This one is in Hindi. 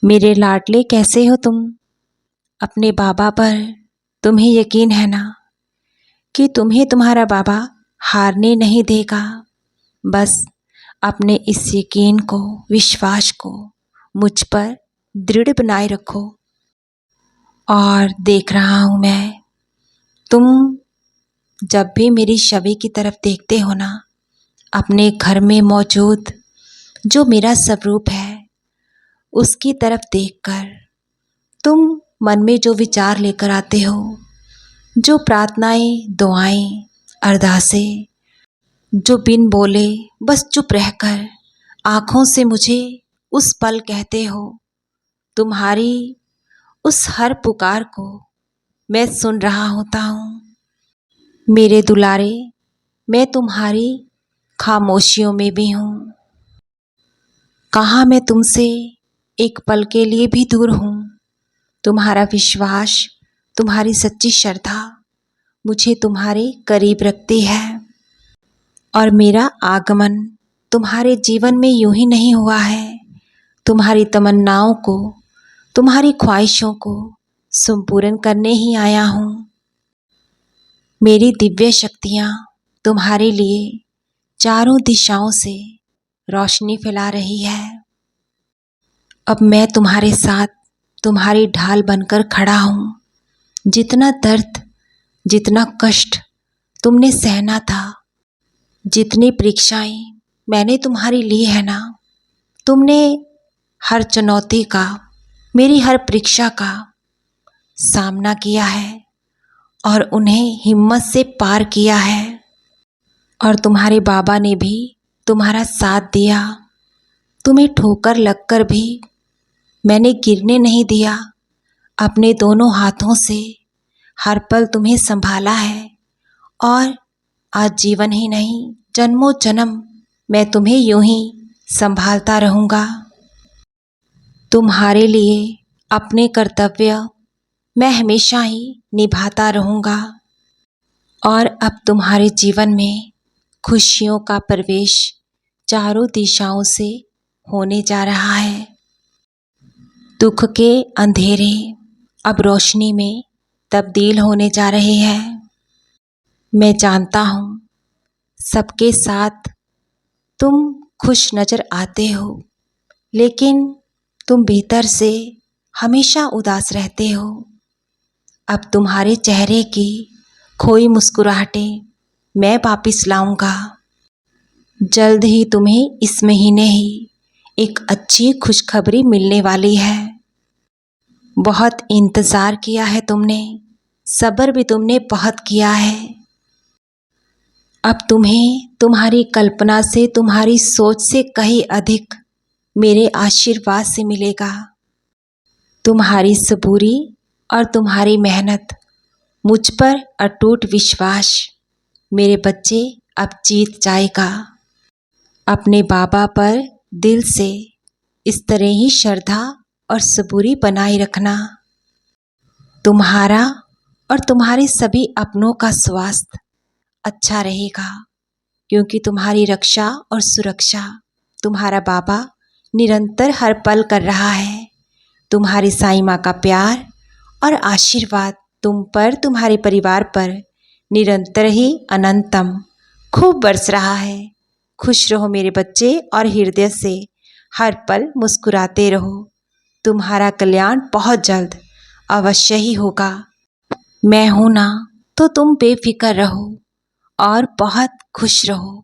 मेरे लाडले, कैसे हो तुम? अपने बाबा पर तुम्हें यकीन है ना कि तुम्हें तुम्हारा बाबा हारने नहीं देगा। बस अपने इस यकीन को, विश्वास को मुझ पर दृढ़ बनाए रखो। और देख रहा हूँ मैं, तुम जब भी मेरी छवि की तरफ देखते हो ना, अपने घर में मौजूद जो मेरा स्वरूप है उसकी तरफ देखकर तुम मन में जो विचार लेकर आते हो, जो प्रार्थनाएं, दुआएं, अरदासें, जो बिन बोले बस चुप रहकर आँखों से मुझे उस पल कहते हो, तुम्हारी उस हर पुकार को मैं सुन रहा होता हूँ। मेरे दुलारे, मैं तुम्हारी खामोशियों में भी हूँ। कहाँ मैं तुमसे एक पल के लिए भी दूर हूँ। तुम्हारा विश्वास, तुम्हारी सच्ची श्रद्धा मुझे तुम्हारे करीब रखती है। और मेरा आगमन तुम्हारे जीवन में यूं ही नहीं हुआ है। तुम्हारी तमन्नाओं को, तुम्हारी ख्वाहिशों को संपूर्ण करने ही आया हूँ। मेरी दिव्य शक्तियाँ तुम्हारे लिए चारों दिशाओं से रोशनी फैला रही है। अब मैं तुम्हारे साथ, तुम्हारी ढाल बनकर खड़ा हूँ। जितना दर्द, जितना कष्ट तुमने सहना था, जितनी परीक्षाएं मैंने तुम्हारी ली है ना, तुमने हर चुनौती का, मेरी हर परीक्षा का सामना किया है और उन्हें हिम्मत से पार किया है। और तुम्हारे बाबा ने भी तुम्हारा साथ दिया। तुम्हें ठोकर लगकर भी मैंने गिरने नहीं दिया। अपने दोनों हाथों से हर पल तुम्हें संभाला है। और आज जीवन ही नहीं, जन्मों जन्म मैं तुम्हें यूं ही संभालता रहूँगा। तुम्हारे लिए अपने कर्तव्य मैं हमेशा ही निभाता रहूँगा। और अब तुम्हारे जीवन में खुशियों का प्रवेश चारों दिशाओं से होने जा रहा है। दुख के अंधेरे अब रोशनी में तब्दील होने जा रहे हैं। मैं जानता हूँ सबके साथ तुम खुश नज़र आते हो, लेकिन तुम भीतर से हमेशा उदास रहते हो। अब तुम्हारे चेहरे की खोई मुस्कुराहटें मैं वापिस लाऊंगा। जल्द ही तुम्हें इस महीने ही एक अच्छी खुशखबरी मिलने वाली है। बहुत इंतज़ार किया है तुमने, सब्र भी तुमने बहुत किया है। अब तुम्हें तुम्हारी कल्पना से, तुम्हारी सोच से कहीं अधिक मेरे आशीर्वाद से मिलेगा। तुम्हारी सबूरी और तुम्हारी मेहनत, मुझ पर अटूट विश्वास मेरे बच्चे अब जीत जाएगा। अपने बाबा पर दिल से इस तरह ही श्रद्धा और सबूरी बनाए रखना। तुम्हारा और तुम्हारे सभी अपनों का स्वास्थ्य अच्छा रहेगा, क्योंकि तुम्हारी रक्षा और सुरक्षा तुम्हारा बाबा निरंतर हर पल कर रहा है। तुम्हारी साईं माँ का प्यार और आशीर्वाद तुम पर, तुम्हारे परिवार पर निरंतर ही अनंतम खूब बरस रहा है। खुश रहो मेरे बच्चे और हृदय से हर पल मुस्कुराते रहो। तुम्हारा कल्याण बहुत जल्द अवश्य ही होगा। मैं हूँ ना, तो तुम बेफिक्र रहो और बहुत खुश रहो।